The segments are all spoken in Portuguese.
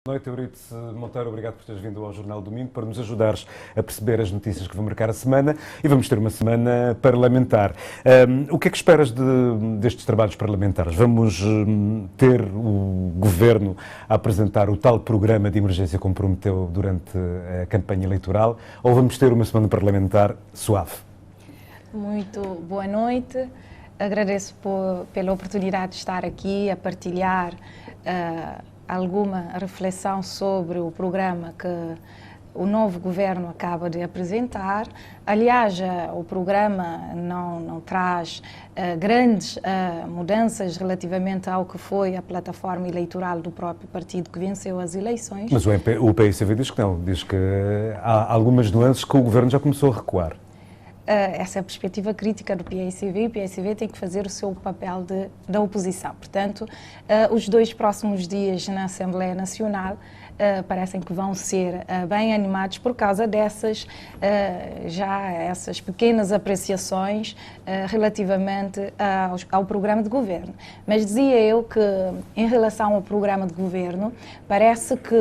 Boa noite, Euridice Monteiro. Obrigado por teres vindo ao Jornal Domingo para nos ajudares a perceber as notícias que vão marcar a semana e vamos ter uma semana parlamentar. O que é que esperas destes trabalhos parlamentares? Vamos ter o Governo a apresentar o tal programa de emergência como prometeu durante a campanha eleitoral ou vamos ter uma semana parlamentar suave? Muito boa noite. Agradeço pela oportunidade de estar aqui a partilhar alguma reflexão sobre o programa que o novo governo acaba de apresentar. Aliás, o programa não traz grandes mudanças relativamente ao que foi a plataforma eleitoral do próprio partido que venceu as eleições. Mas o PSV diz que não, diz que há algumas nuances que o governo já começou a recuar. Essa é a perspectiva crítica do PSV e o PSV tem que fazer o seu papel da oposição. Portanto, os 2 próximos dias na Assembleia Nacional parecem que vão ser bem animados por causa dessas essas pequenas apreciações relativamente ao programa de governo. Mas dizia eu que, em relação ao programa de governo, parece que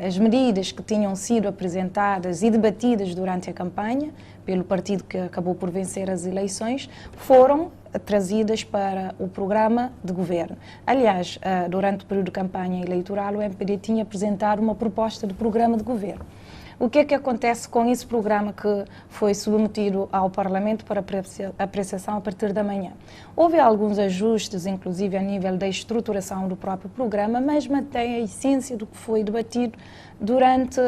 as medidas que tinham sido apresentadas e debatidas durante a campanha pelo partido que acabou por vencer as eleições, foram trazidas para o programa de governo. Aliás, durante o período de campanha eleitoral, o MPD tinha apresentado uma proposta de programa de governo. O que é que acontece com esse programa que foi submetido ao Parlamento para apreciação a partir da manhã? Houve alguns ajustes, inclusive a nível da estruturação do próprio programa, mas mantém a essência do que foi debatido durante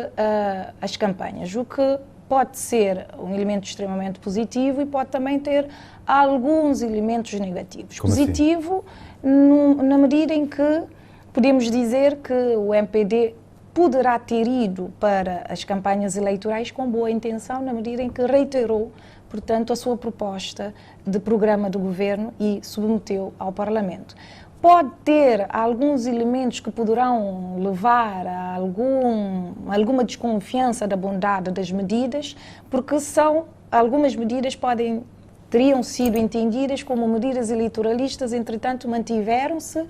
as campanhas, o que pode ser um elemento extremamente positivo e pode também ter alguns elementos negativos. Como positivo na medida em que podemos dizer que o MPD poderá ter ido para as campanhas eleitorais com boa intenção, na medida em que reiterou, portanto, a sua proposta de programa de governo e submeteu ao Parlamento. Pode ter alguns elementos que poderão levar a alguma desconfiança da bondade das medidas, porque algumas medidas teriam sido entendidas como medidas eleitoralistas, entretanto mantiveram-se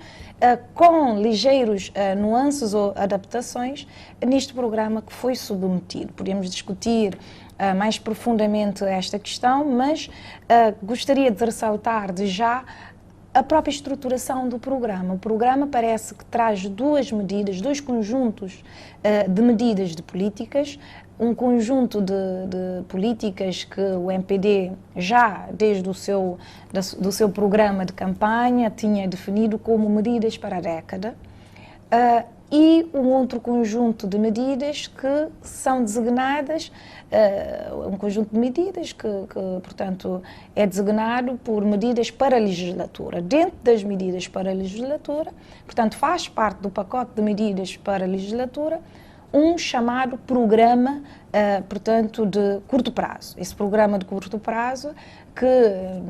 com ligeiros nuances ou adaptações neste programa que foi submetido. Podemos discutir mais profundamente esta questão, mas gostaria de ressaltar de já a própria estruturação do programa. O programa parece que traz dois conjuntos de medidas de políticas, um conjunto de políticas que o MPD já, desde do seu programa de campanha, tinha definido como medidas para a década, e um outro conjunto de medidas que são designadas, um conjunto de medidas que, portanto, é designado por medidas para a legislatura. Dentro das medidas para a legislatura, portanto, faz parte do pacote de medidas para a legislatura, um chamado programa, portanto, de curto prazo. Esse programa de curto prazo que,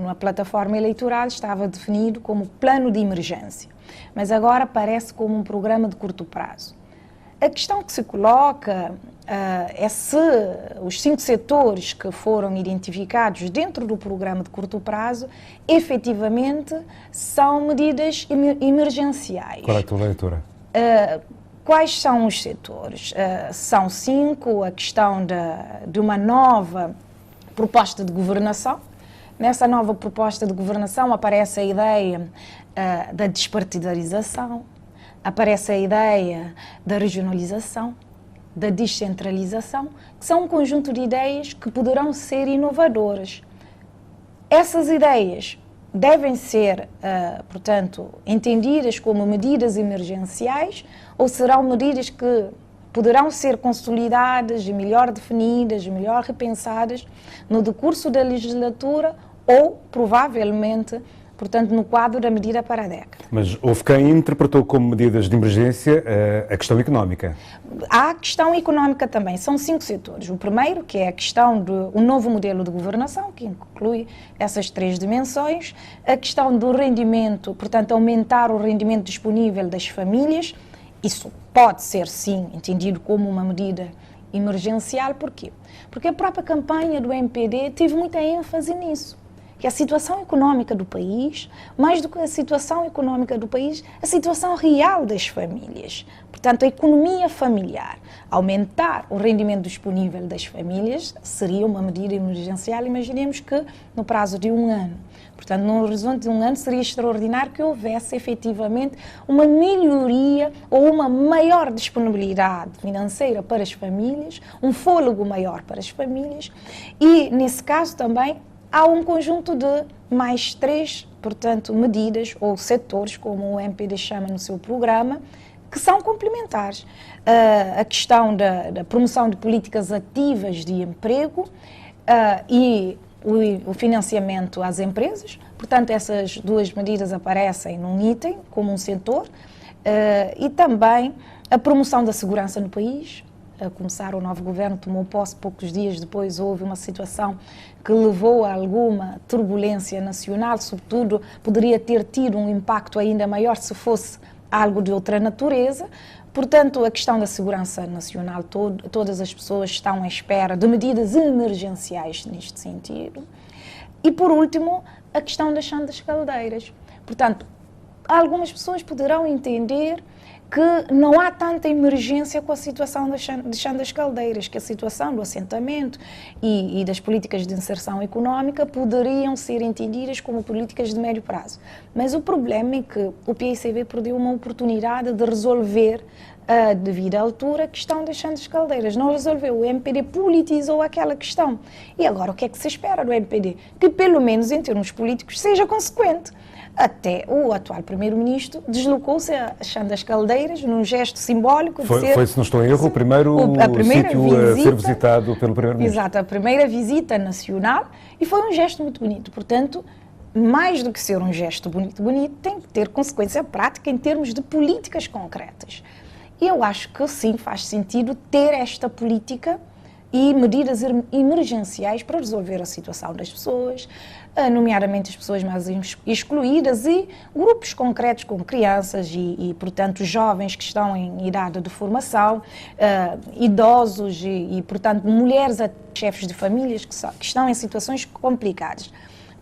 na plataforma eleitoral, estava definido como plano de emergência, mas agora aparece como um programa de curto prazo. A questão que se coloca é se os 5 setores que foram identificados dentro do programa de curto prazo de são medidas emergenciais. Qual é a tua leitura? Quais são os setores? São 5, a questão de uma nova proposta de governação. Nessa nova proposta de governação aparece a ideia da despartidarização, aparece a ideia da regionalização, da descentralização, que são um conjunto de ideias que poderão ser inovadoras. Essas ideias devem ser, portanto, entendidas como medidas emergenciais ou serão medidas que poderão ser consolidadas e melhor definidas, melhor repensadas no decurso da legislatura ou, provavelmente, portanto, no quadro da medida para a década. Mas houve quem interpretou como medidas de emergência a questão económica. Há a questão económica também. São 5 setores. O primeiro, que é a questão do novo modelo de governação, que inclui essas 3 dimensões. A questão do rendimento, portanto, aumentar o rendimento disponível das famílias. Isso pode ser, sim, entendido como uma medida emergencial. Porquê? Porque a própria campanha do MPD teve muita ênfase nisso. que a situação econômica do país, mais do que a situação econômica do país, a situação real das famílias. Portanto, a economia familiar, aumentar o rendimento disponível das famílias seria uma medida emergencial, imaginemos que no prazo de 1 ano. Portanto, no horizonte de 1 ano seria extraordinário que houvesse efetivamente uma melhoria ou uma maior disponibilidade financeira para as famílias, um fôlego maior para as famílias e, nesse caso também, há um conjunto de mais 3, portanto, medidas ou setores, como o MPD chama no seu programa, que são complementares. A questão da promoção de políticas ativas de emprego e o financiamento às empresas. Portanto, essas 2 medidas aparecem num item, como um setor, e também a promoção da segurança no país. A começar, o novo governo tomou posse poucos dias depois, houve uma situação que levou a alguma turbulência nacional, sobretudo poderia ter tido um impacto ainda maior se fosse algo de outra natureza. Portanto, a questão da segurança nacional, todas as pessoas estão à espera de medidas emergenciais neste sentido. E, por último, a questão das Chandas Caldeiras. Portanto, algumas pessoas poderão entender que não há tanta emergência com a situação de Chandas Caldeiras, que a situação do assentamento e das políticas de inserção económica poderiam ser entendidas como políticas de médio prazo. Mas o problema é que o PICV perdeu uma oportunidade de resolver a devida altura a questão das Chandas Caldeiras. Não resolveu, o MPD politizou aquela questão. E agora o que é que se espera do MPD? Que pelo menos em termos políticos seja consequente. Até o atual primeiro-ministro deslocou-se a Chandas Caldeiras num gesto simbólico de foi, se não estou em erro, o primeiro sítio a ser visitado pelo primeiro-ministro. Exato, a primeira visita nacional, e foi um gesto muito bonito. Portanto, mais do que ser um gesto bonito, tem que ter consequência prática em termos de políticas concretas. E eu acho que sim, faz sentido ter esta política e medidas emergenciais para resolver a situação das pessoas, nomeadamente as pessoas mais excluídas e grupos concretos como crianças portanto, jovens que estão em idade de formação, idosos portanto, mulheres chefes de famílias que estão em situações complicadas.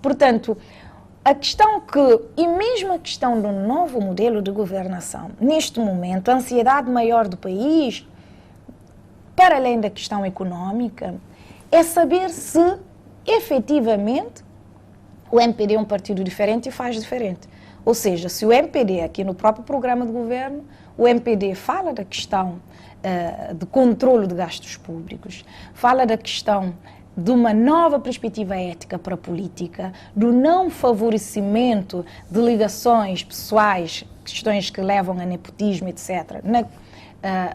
Portanto, a questão e mesmo a questão do novo modelo de governação, neste momento, a ansiedade maior do país, para além da questão económica, é saber se, efetivamente, o MPD é um partido diferente e faz diferente. Ou seja, se o MPD, aqui no próprio programa de governo, o MPD fala da questão de controle de gastos públicos, fala da questão de uma nova perspectiva ética para a política, do não favorecimento de ligações pessoais, questões que levam a nepotismo, etc., na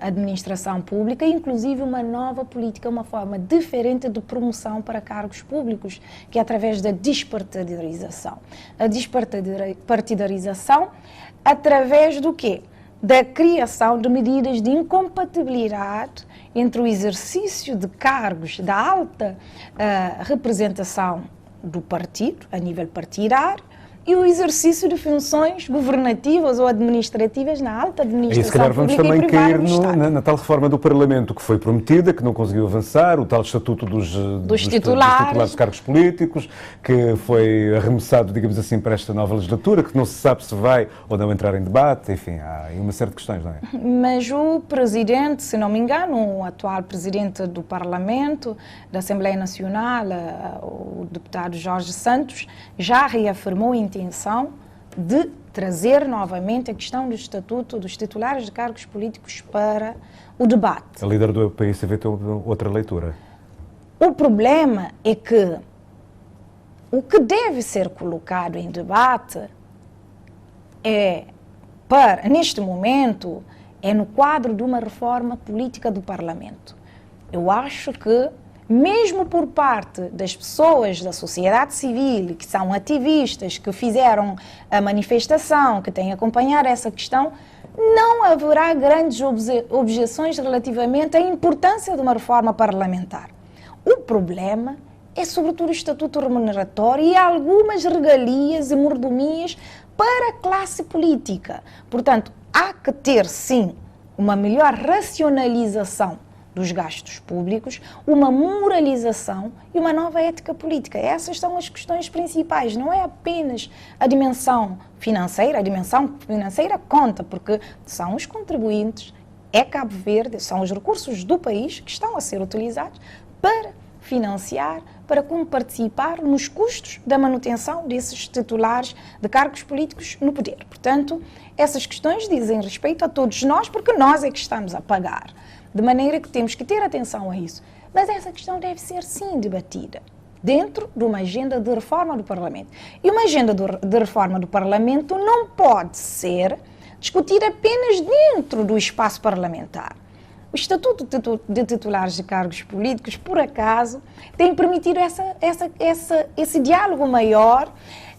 administração pública, inclusive uma nova política, uma forma diferente de promoção para cargos públicos, que é através da despartidarização. A despartidarização através do quê? Da criação de medidas de incompatibilidade entre o exercício de cargos da alta representação do partido, a nível partidário, e o exercício de funções governativas ou administrativas na alta administração. E se calhar vamos também cair na tal reforma do Parlamento que foi prometida, que não conseguiu avançar, o tal estatuto dos titulares de cargos políticos, que foi arremessado, digamos assim, para esta nova legislatura, que não se sabe se vai ou não entrar em debate, enfim, há aí uma série de questões, não é? Mas o presidente, se não me engano, o atual presidente do Parlamento, da Assembleia Nacional, o deputado Jorge Santos, já reafirmou a intenção de trazer novamente a questão do estatuto dos titulares de cargos políticos para o debate. A líder do PICV tem outra leitura. O problema é que o que deve ser colocado em debate neste momento, é no quadro de uma reforma política do Parlamento. Eu acho que mesmo por parte das pessoas da sociedade civil, que são ativistas, que fizeram a manifestação, que têm acompanhado essa questão, não haverá grandes objeções relativamente à importância de uma reforma parlamentar. O problema é sobretudo o estatuto remuneratório e algumas regalias e mordomias para a classe política. Portanto, há que ter, sim, uma melhor racionalização dos gastos públicos, uma moralização e uma nova ética política. Essas são as questões principais, não é apenas a dimensão financeira. A dimensão financeira conta, porque são os contribuintes, é Cabo Verde, são os recursos do país que estão a ser utilizados para financiar, para como participar nos custos da manutenção desses titulares de cargos políticos no poder. Portanto, essas questões dizem respeito a todos nós, porque nós é que estamos a pagar. De maneira que temos que ter atenção a isso. Mas essa questão deve ser, sim, debatida dentro de uma agenda de reforma do Parlamento. E uma agenda de reforma do Parlamento não pode ser discutida apenas dentro do espaço parlamentar. O Estatuto de Titulares de Cargos Políticos, por acaso, tem permitido esse diálogo maior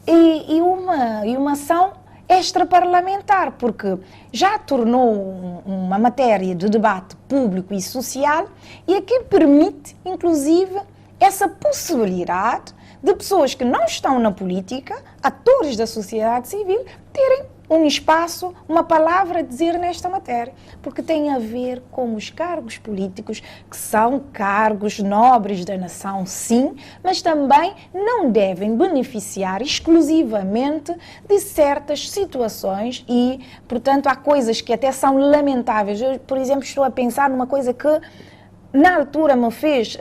e uma ação extraparlamentar, porque já tornou uma matéria de debate público e social e aqui permite, inclusive, essa possibilidade de pessoas que não estão na política, atores da sociedade civil, terem um espaço, uma palavra a dizer nesta matéria, porque tem a ver com os cargos políticos, que são cargos nobres da nação, sim, mas também não devem beneficiar exclusivamente de certas situações e, portanto, há coisas que até são lamentáveis. Eu, por exemplo, estou a pensar numa coisa que na altura me fez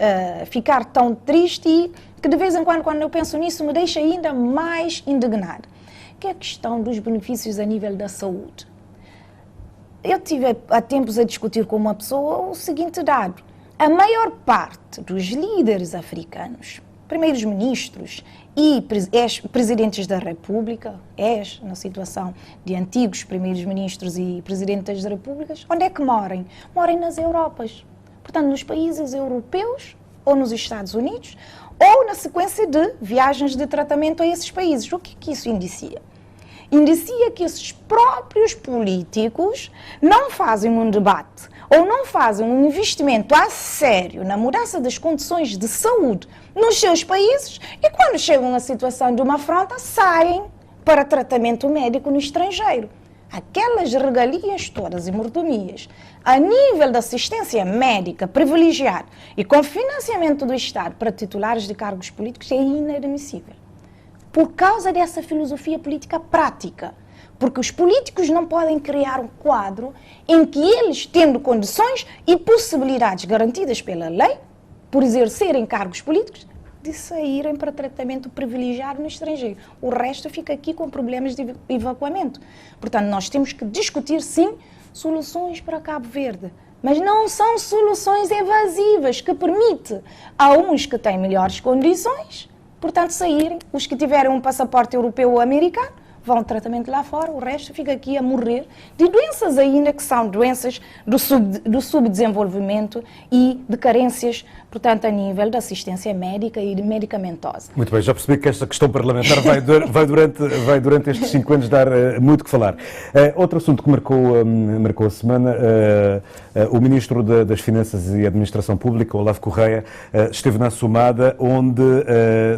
ficar tão triste e que de vez em quando eu penso nisso, me deixa ainda mais indignada, que é a questão dos benefícios a nível da saúde. Eu tive há tempos a discutir com uma pessoa o seguinte dado: a maior parte dos líderes africanos, primeiros-ministros e presidentes da República, na situação de antigos primeiros-ministros e presidentes das repúblicas, onde é que morem? Morem nas Europas. Portanto, nos países europeus ou nos Estados Unidos, ou na sequência de viagens de tratamento a esses países. O que isso indicia? Indicia que esses próprios políticos não fazem um debate ou não fazem um investimento a sério na mudança das condições de saúde nos seus países e quando chegam à situação de uma afronta, saem para tratamento médico no estrangeiro. Aquelas regalias todas e mordomias a nível da assistência médica privilegiada e com financiamento do Estado para titulares de cargos políticos é inadmissível. Por causa dessa filosofia política prática. Porque os políticos não podem criar um quadro em que eles, tendo condições e possibilidades garantidas pela lei, por exercerem cargos políticos, de saírem para tratamento privilegiado no estrangeiro. O resto fica aqui com problemas de evacuamento. Portanto, nós temos que discutir, sim, soluções para Cabo Verde. Mas não são soluções evasivas que permitem a uns que têm melhores condições, portanto, saírem. Os que tiverem um passaporte europeu ou americano vão ao tratamento lá fora, o resto fica aqui a morrer de doenças ainda que são doenças do subdesenvolvimento e de carências, portanto, a nível da assistência médica e medicamentosa. Muito bem, já percebi que esta questão parlamentar vai durante estes 5 anos dar muito que falar. Outro assunto que marcou a semana, o Ministro das Finanças e Administração Pública, Olavo Correia, esteve na Assumada, onde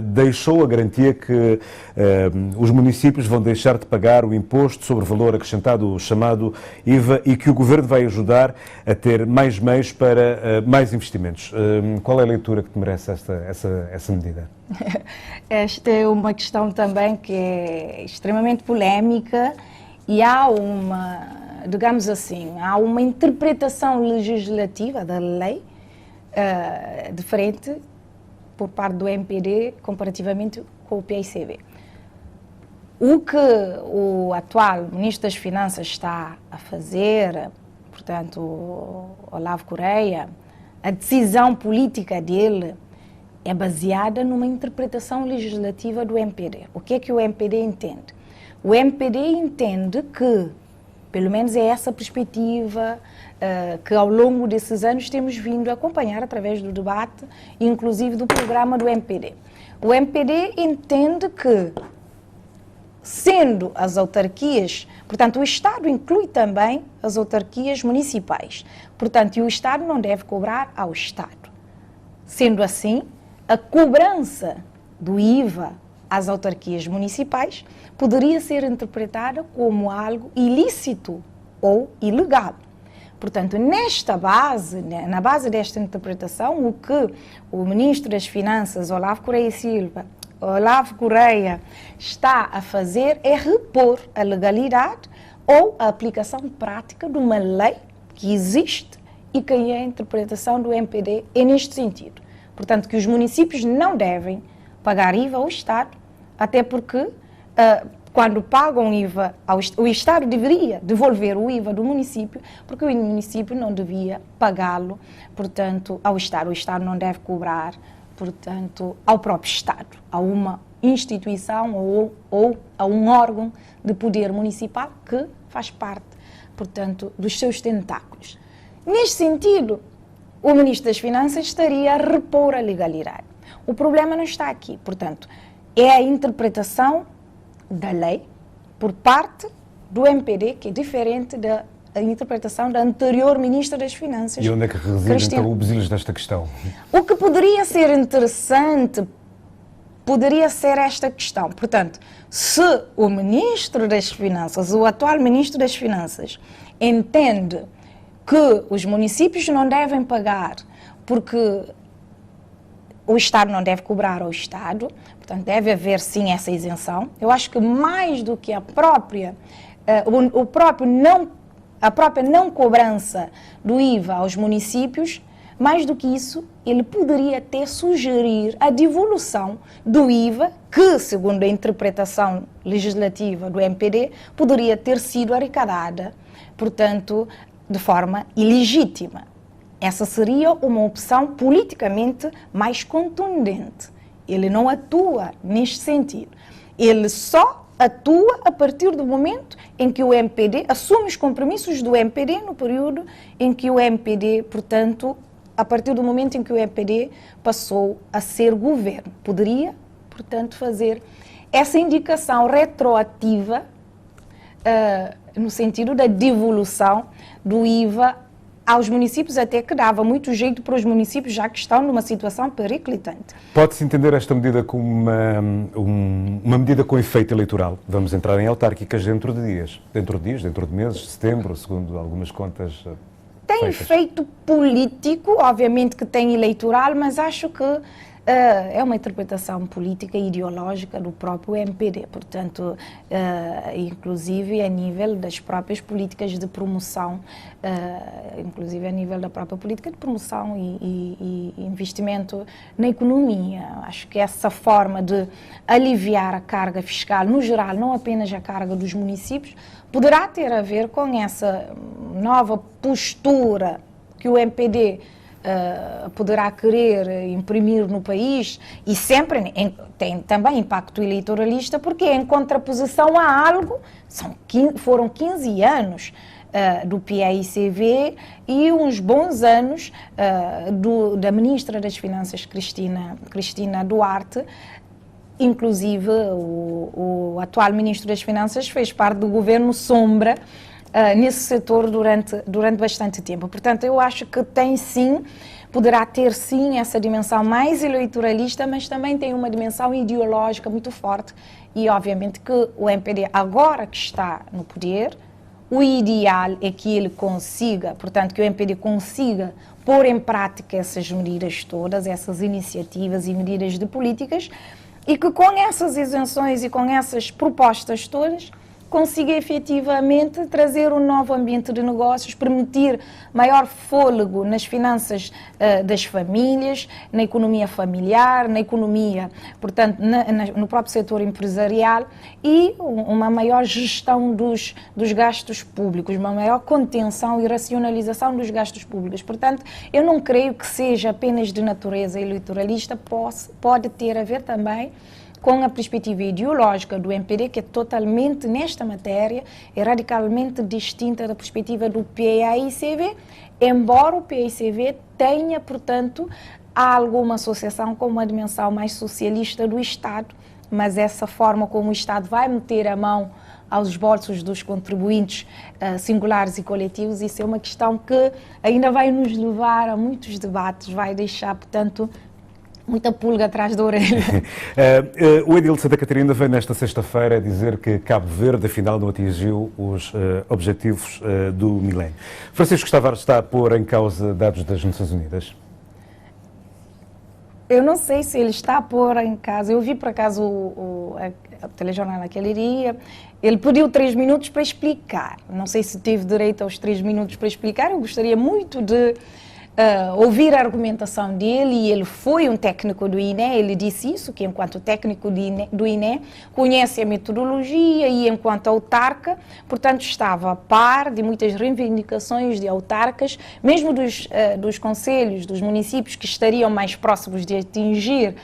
deixou a garantia que os municípios vão deixar de pagar o imposto sobre valor acrescentado, o chamado IVA, e que o Governo vai ajudar a ter mais meios para mais investimentos. Qual é a leitura que te merece essa medida? Esta é uma questão também que é extremamente polémica e há digamos assim, há uma interpretação legislativa da lei diferente por parte do MPD comparativamente com o PICB. O que o atual Ministro das Finanças está a fazer, portanto, o Olavo Correia, a decisão política dele é baseada numa interpretação legislativa do MPD. O que é que o MPD entende? O MPD entende que, pelo menos é essa perspectiva que ao longo desses anos temos vindo a acompanhar através do debate, inclusive do programa do MPD. O MPD entende que, sendo as autarquias, portanto, o Estado inclui também as autarquias municipais. Portanto, e o Estado não deve cobrar ao Estado. Sendo assim, a cobrança do IVA às autarquias municipais poderia ser interpretada como algo ilícito ou ilegal. Portanto, nesta base, na base desta interpretação, o que o Ministro das Finanças, Olavo Correia, está a fazer é repor a legalidade ou a aplicação prática de uma lei que existe e que é a interpretação do MPD é neste sentido. Portanto, que os municípios não devem pagar IVA ao Estado, até porque quando pagam IVA, o Estado deveria devolver o IVA do município, porque o município não devia pagá-lo, portanto, ao Estado. O Estado não deve cobrar, portanto, ao próprio Estado, a uma instituição ou a um órgão de poder municipal que faz parte, portanto, dos seus tentáculos. Neste sentido, o Ministro das Finanças estaria a repor a legalidade. O problema não está aqui, portanto, é a interpretação da lei por parte do MPD, que é diferente da interpretação da anterior Ministra das Finanças. E onde é que reside então o Basilos desta questão? O que poderia ser interessante poderia ser esta questão. Portanto, se o Ministro das Finanças, o atual Ministro das Finanças, entende que os municípios não devem pagar porque o Estado não deve cobrar ao Estado, portanto, deve haver sim essa isenção. Eu acho que mais do que a própria não cobrança do IVA aos municípios, mais do que isso, ele poderia até sugerir a devolução do IVA, que, segundo a interpretação legislativa do MPD, poderia ter sido arrecadada, portanto, de forma ilegítima. Essa seria uma opção politicamente mais contundente. Ele não atua neste sentido. Ele só atua a partir do momento em que o MPD assume os compromissos do MPD no período em que o MPD, portanto, a partir do momento em que o MPD passou a ser governo. Poderia, portanto, fazer essa indicação retroativa no sentido da devolução do IVA aos municípios, até que dava muito jeito para os municípios, já que estão numa situação periclitante. Pode-se entender esta medida como uma medida com efeito eleitoral? Vamos entrar em autárquicas dentro de meses, setembro, segundo algumas contas tem feitas. Efeito político, obviamente que tem eleitoral, mas acho que é uma interpretação política e ideológica do próprio MPD, portanto, inclusive a nível das próprias políticas de promoção, inclusive a nível da própria política de promoção e investimento na economia. Acho que essa forma de aliviar a carga fiscal, no geral, não apenas a carga dos municípios, poderá ter a ver com essa nova postura que o MPD poderá querer imprimir no país, e sempre tem também impacto eleitoralista, porque é em contraposição a algo, foram 15 anos do PAICV e uns bons anos da Ministra das Finanças, Cristina Duarte. Inclusive, o atual Ministro das Finanças fez parte do governo sombra nesse setor durante bastante tempo. Portanto, eu acho que poderá ter sim essa dimensão mais eleitoralista, mas também tem uma dimensão ideológica muito forte e, obviamente, que o MPD, agora que está no poder, o ideal é que ele consiga, portanto, que o MPD consiga pôr em prática essas medidas todas, essas iniciativas e medidas de políticas, e que com essas isenções e com essas propostas todas consiga efetivamente trazer um novo ambiente de negócios, permitir maior fôlego nas finanças das famílias, na economia familiar, na economia, portanto, no próprio setor empresarial, e uma maior gestão dos gastos públicos, uma maior contenção e racionalização dos gastos públicos. Portanto, eu não creio que seja apenas de natureza eleitoralista, pode ter a ver também com a perspectiva ideológica do MPD, que é totalmente, nesta matéria, é radicalmente distinta da perspectiva do PAICV, embora o PAICV tenha, portanto, alguma associação com uma dimensão mais socialista do Estado, mas essa forma como o Estado vai meter a mão aos bolsos dos contribuintes singulares e coletivos, isso é uma questão que ainda vai nos levar a muitos debates, vai deixar, portanto, muita pulga atrás da orelha. O Edil de Santa Catarina veio nesta sexta-feira dizer que Cabo Verde, afinal, não atingiu os objetivos do milénio. Francisco Tavares está a pôr em causa dados das Nações Unidas? Eu não sei se ele está a pôr em causa. Eu vi, por acaso, o telejornal naquele dia. Ele pediu 3 minutos para explicar. Não sei se teve direito aos 3 minutos para explicar. Eu gostaria muito de ouvir a argumentação dele, e ele foi um técnico do INE, ele disse isso, que enquanto técnico do INE conhece a metodologia e enquanto autarca, portanto estava a par de muitas reivindicações de autarcas, mesmo dos concelhos, dos municípios que estariam mais próximos de atingir,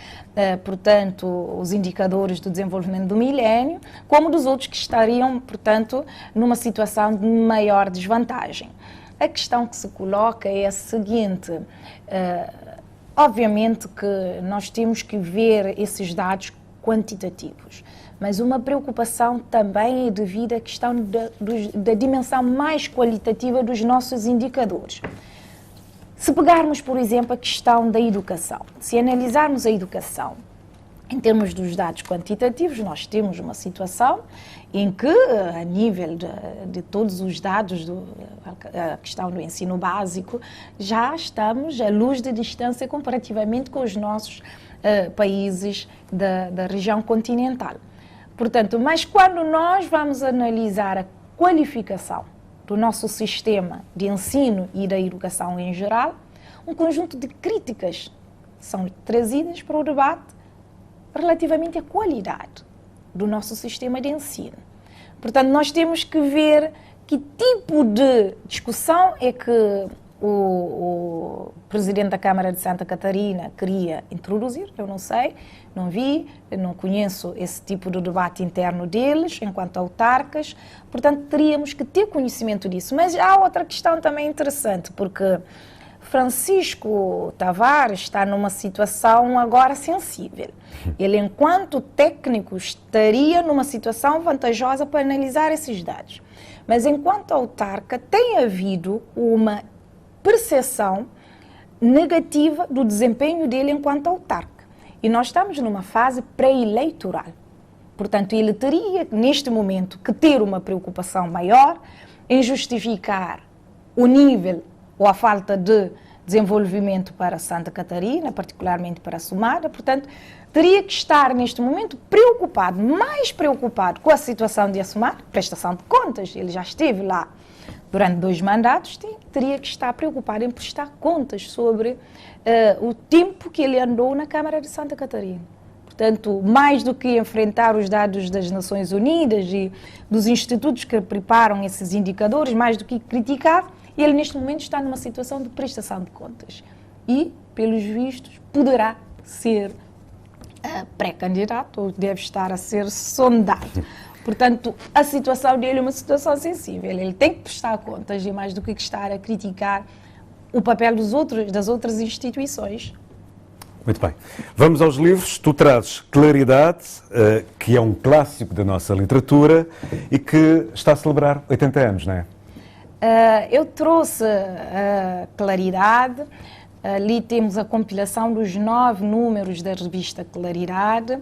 portanto, os indicadores do desenvolvimento do milénio, como dos outros que estariam, portanto, numa situação de maior desvantagem. A questão que se coloca é a seguinte, obviamente que nós temos que ver esses dados quantitativos, mas uma preocupação também é devido à questão da dimensão mais qualitativa dos nossos indicadores. Se pegarmos, por exemplo, a questão da educação, se analisarmos a educação em termos dos dados quantitativos, nós temos uma situação em que, a nível de todos os dados, a questão do ensino básico, já estamos a luz de distância comparativamente com os nossos países da região continental. Portanto, mas quando nós vamos analisar a qualificação do nosso sistema de ensino e da educação em geral, um conjunto de críticas são trazidas para o debate relativamente à qualidade do nosso sistema de ensino. Portanto, nós temos que ver que tipo de discussão é que o presidente da Câmara de Santa Catarina queria introduzir. Eu não sei, não vi, não conheço esse tipo de debate interno deles, enquanto autarcas. Portanto, teríamos que ter conhecimento disso. Mas há outra questão também interessante, porque Francisco Tavares está numa situação agora sensível. Ele, enquanto técnico, estaria numa situação vantajosa para analisar esses dados. Mas, enquanto autarca, tem havido uma percepção negativa do desempenho dele enquanto autarca. E nós estamos numa fase pré-eleitoral. Portanto, ele teria, neste momento, que ter uma preocupação maior em justificar o nível ou a falta de desenvolvimento para Santa Catarina, particularmente para a Sumada. Portanto, teria que estar neste momento preocupado, mais preocupado com a situação de Assumada, prestação de contas. Ele já esteve lá durante 2 mandatos, teria que estar preocupado em prestar contas sobre o tempo que ele andou na Câmara de Santa Catarina. Portanto, mais do que enfrentar os dados das Nações Unidas e dos institutos que preparam esses indicadores, mais do que criticar, ele neste momento está numa situação de prestação de contas e, pelos vistos, poderá ser pré-candidato ou deve estar a ser sondado. Portanto, a situação dele é uma situação sensível. Ele tem que prestar contas e, mais do que estar a criticar o papel das outras instituições. Muito bem. Vamos aos livros. Tu trazes Claridade, que é um clássico da nossa literatura e que está a celebrar 80 anos, não é? Eu trouxe Claridade. Ali temos a compilação dos 9 números da revista Claridade.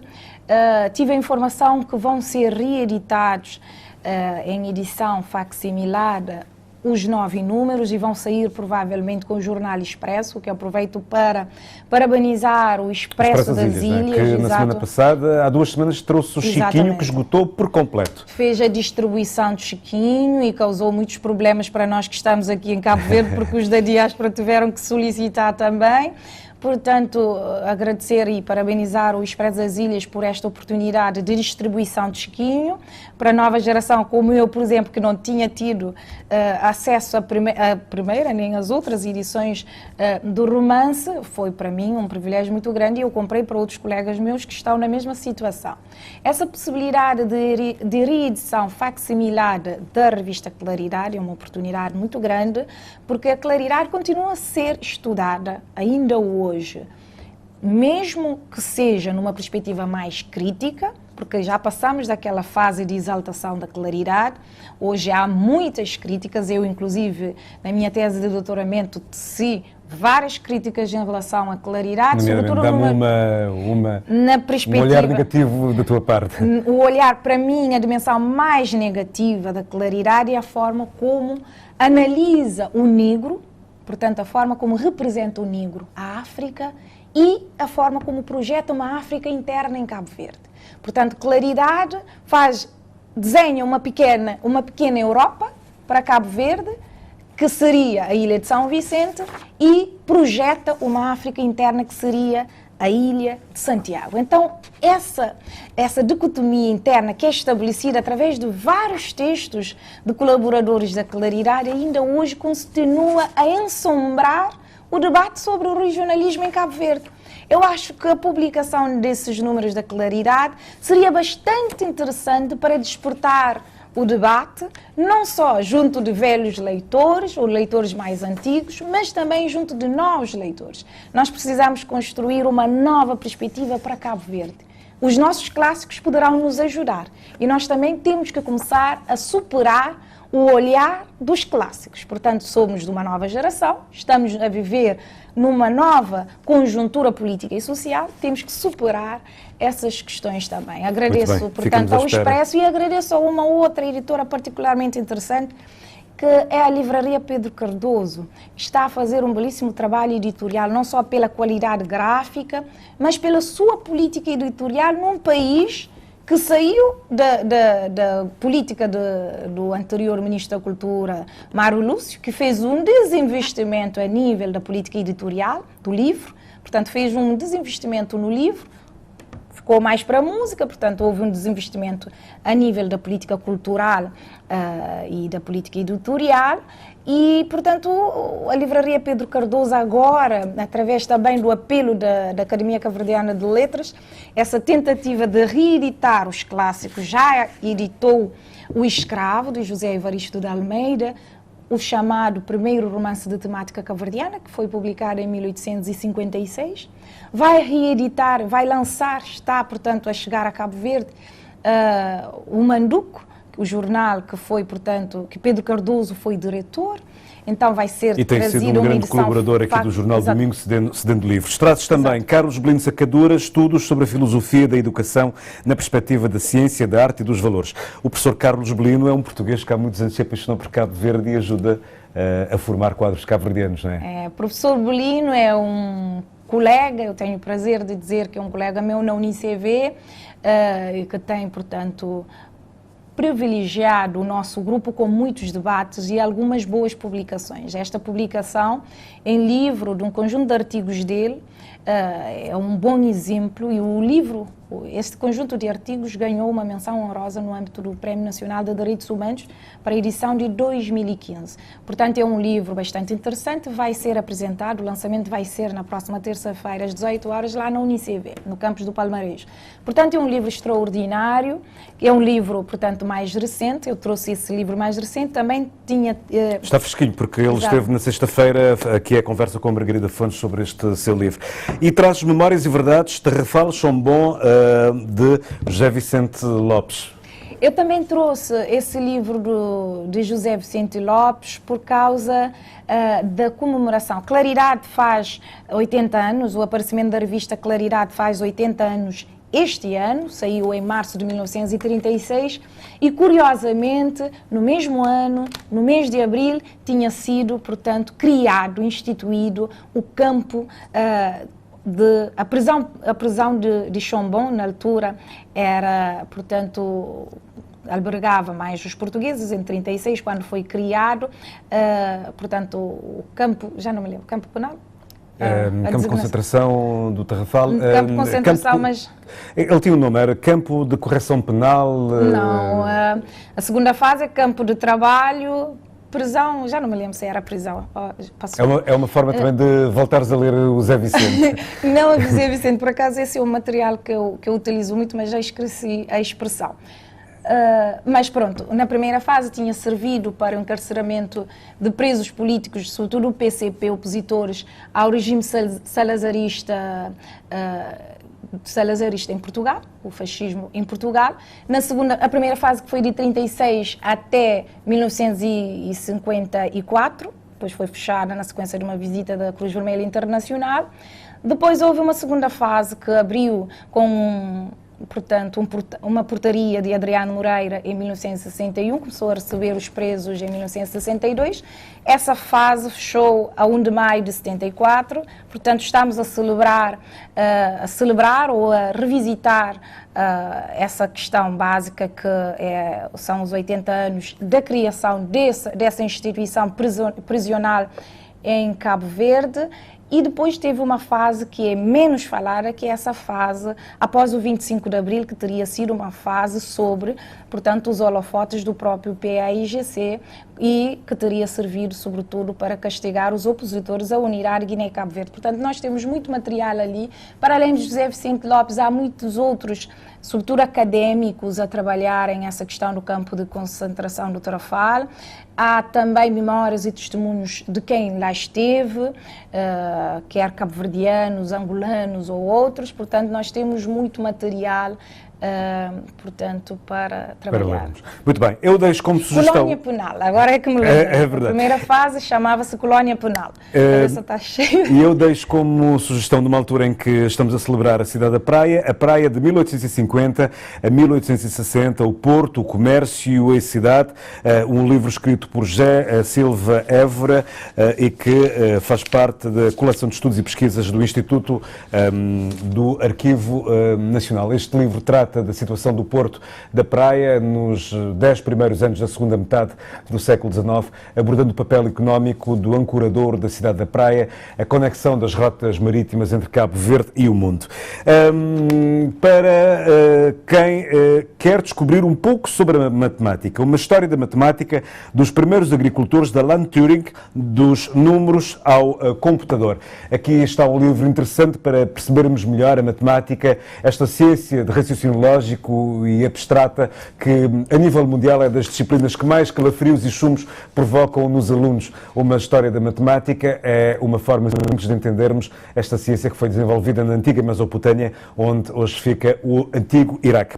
Tive a informação que vão ser reeditados em edição facsimilada os 9 números e vão sair provavelmente com o Jornal Expresso, que eu aproveito para parabenizar o Expresso das Ilhas. Que na semana passada, há 2 semanas, trouxe o Chiquinho, que esgotou por completo. Fez a distribuição do Chiquinho e causou muitos problemas para nós que estamos aqui em Cabo Verde, porque os da diáspora tiveram que solicitar também. Portanto, agradecer e parabenizar o Expresso das Ilhas por esta oportunidade de distribuição de Chiquinho para a nova geração, como eu, por exemplo, que não tinha tido acesso à primeira nem às outras edições do romance. Foi para mim um privilégio muito grande e eu comprei para outros colegas meus que estão na mesma situação. Essa possibilidade de reedição facsimilada da revista Claridade é uma oportunidade muito grande, porque a Claridade continua a ser estudada ainda hoje, mesmo que seja numa perspectiva mais crítica, porque já passamos daquela fase de exaltação da claridade. Hoje há muitas críticas, eu inclusive na minha tese de doutoramento teci várias críticas em relação à claridade, sobretudo um olhar negativo da tua parte. O olhar, para mim, a dimensão mais negativa da claridade é a forma como analisa o negro, portanto, a forma como representa o negro a África e a forma como projeta uma África interna em Cabo Verde. Portanto, claridade desenha uma pequena Europa para Cabo Verde, que seria a Ilha de São Vicente, e projeta uma África interna que seria a Ilha de Santiago. Então, essa dicotomia interna que é estabelecida através de vários textos de colaboradores da claridade ainda hoje continua a ensombrar o debate sobre o regionalismo em Cabo Verde. Eu acho que a publicação desses números da claridade seria bastante interessante para despertar o debate, não só junto de velhos leitores ou leitores mais antigos, mas também junto de novos leitores. Nós precisamos construir uma nova perspectiva para Cabo Verde. Os nossos clássicos poderão nos ajudar e nós também temos que começar a superar o olhar dos clássicos. Portanto, somos de uma nova geração, estamos a viver numa nova conjuntura política e social, temos que superar essas questões também. Agradeço, portanto, ao Expresso e agradeço a uma outra editora particularmente interessante, que é a Livraria Pedro Cardoso. Está a fazer um belíssimo trabalho editorial, não só pela qualidade gráfica, mas pela sua política editorial num país que saiu da política do anterior Ministro da Cultura, Mário Lúcio, que fez um desinvestimento a nível da política editorial do livro, portanto fez um desinvestimento no livro, ficou mais para a música, portanto houve um desinvestimento a nível da política cultural e da política editorial. E, portanto, a Livraria Pedro Cardoso agora, através também do apelo da Academia Cabo-Verdiana de Letras, essa tentativa de reeditar os clássicos, já editou O Escravo, de José Evaristo de Almeida, o chamado primeiro romance de temática cabo-verdiana, que foi publicado em 1856. Vai reeditar, vai lançar, está, portanto, a chegar a Cabo Verde, o Manduco, o jornal que foi, portanto, que Pedro Cardoso foi diretor, então vai ser e tem sido um grande colaborador aqui do Jornal Domingo, cedendo livros. Trazes também Carlos Belino Sacadura, estudos sobre a filosofia da educação na perspectiva da ciência, da arte e dos valores. O professor Carlos Belino é um português que há muitos anos se apaixonou por Cabo Verde e ajuda a formar quadros cabo-verdianos, não é? O professor Belino é um colega, eu tenho o prazer de dizer que é um colega meu na UniCV, que tem, portanto, privilegiado o nosso grupo com muitos debates e algumas boas publicações. Esta publicação em livro de um conjunto de artigos dele é um bom exemplo e o livro, este conjunto de artigos ganhou uma menção honrosa no âmbito do Prémio Nacional de Direitos Humanos para a edição de 2015. Portanto, é um livro bastante interessante, vai ser apresentado, o lançamento vai ser na próxima terça-feira às 18 horas lá na UniCV, no campus do Palmarejo. Portanto, é um livro extraordinário, é um livro, portanto, mais recente, eu trouxe esse livro mais recente, também tinha... Está fresquinho, porque ele esteve na sexta-feira, aqui é a conversa com a Margarida Fontes sobre este seu livro. E trazes Memórias e Verdades, Tarrafal, Chombom, de José Vicente Lopes. Eu também trouxe esse livro de José Vicente Lopes por causa da comemoração. Claridade faz 80 anos, o aparecimento da revista Claridade faz 80 anos este ano, saiu em março de 1936 e, curiosamente, no mesmo ano, no mês de abril, tinha sido, portanto, criado, instituído o campo a prisão de Chombom, na altura, era, portanto, albergava mais os portugueses, em 36, quando foi criado, portanto, o campo, já não me lembro, campo penal? Campo de concentração do Tarrafal. Campo de concentração, mas... Ele tinha um nome, era Campo de Correção Penal? Não, a segunda fase é campo de trabalho, prisão, já não me lembro se era prisão. É uma forma também de voltares a ler o Zé Vicente. Não, o Zé Vicente, por acaso esse é um material que eu utilizo muito, mas já esqueci a expressão. Mas pronto, na primeira fase tinha servido para o encarceramento de presos políticos, sobretudo o PCP, opositores ao regime salazarista salazarista em Portugal, o fascismo em Portugal. A primeira fase, que foi de 36 até 1954, depois foi fechada na sequência de uma visita da Cruz Vermelha Internacional. Depois houve uma segunda fase que abriu com, portanto, uma portaria de Adriano Moreira em 1961, começou a receber os presos em 1962. Essa fase fechou a 1 de maio de 74, portanto estamos a celebrar ou a revisitar essa questão básica que são os 80 anos da criação dessa instituição prisional em Cabo Verde. E depois teve uma fase que é menos falada, que é essa fase após o 25 de Abril, que teria sido uma fase sobre, portanto, os holofotes do próprio PAIGC e que teria servido, sobretudo, para castigar os opositores à unidade Guiné e Cabo Verde. Portanto, nós temos muito material ali. Para além de José Vicente Lopes, há muitos outros, sobretudo académicos, a trabalharem essa questão do campo de concentração do Tarrafal. Há também memórias e testemunhos de quem lá esteve, quer cabo-verdianos, angolanos ou outros. Portanto, nós temos muito material, portanto, para trabalhar. Muito bem, eu deixo como sugestão... Colónia Penal, agora é que me lembro. É verdade. A primeira fase chamava-se Colónia Penal. A cabeça está cheia. E eu deixo como sugestão, numa altura em que estamos a celebrar a cidade da Praia, a Praia de 1850 a 1860, o Porto, o Comércio e a Cidade, um livro escrito por José Silva Évora e que faz parte da coleção de estudos e pesquisas do Instituto do Arquivo Nacional. Este livro trata da situação do Porto da Praia nos 10 primeiros anos da segunda metade do século XIX, abordando o papel económico do ancorador da cidade da Praia, a conexão das rotas marítimas entre Cabo Verde e o mundo. Para quem quer descobrir um pouco sobre a matemática, uma história da matemática dos primeiros agricultores da Alan Turing, dos números ao computador. Aqui está um livro interessante para percebermos melhor a matemática, esta ciência de raciocínio lógico e abstrata que, a nível mundial, é das disciplinas que mais calafrios e chumos provocam nos alunos. Uma história da matemática é uma forma de entendermos esta ciência que foi desenvolvida na antiga Mesopotâmia, onde hoje fica o antigo Iraque.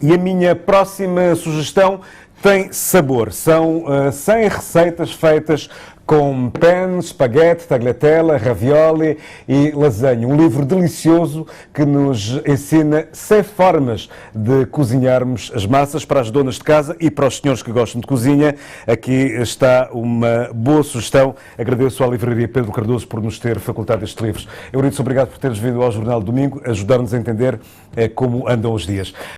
E a minha próxima sugestão tem sabor. São 100 receitas feitas com penne, espaguete, tagliatella, ravioli e lasanha. Um livro delicioso que nos ensina 100 formas de cozinharmos as massas para as donas de casa e para os senhores que gostam de cozinha. Aqui está uma boa sugestão. Agradeço à Livraria Pedro Cardoso por nos ter facultado estes livros. Euridice, obrigado por teres vindo ao Jornal Domingo, ajudar-nos a entender como andam os dias.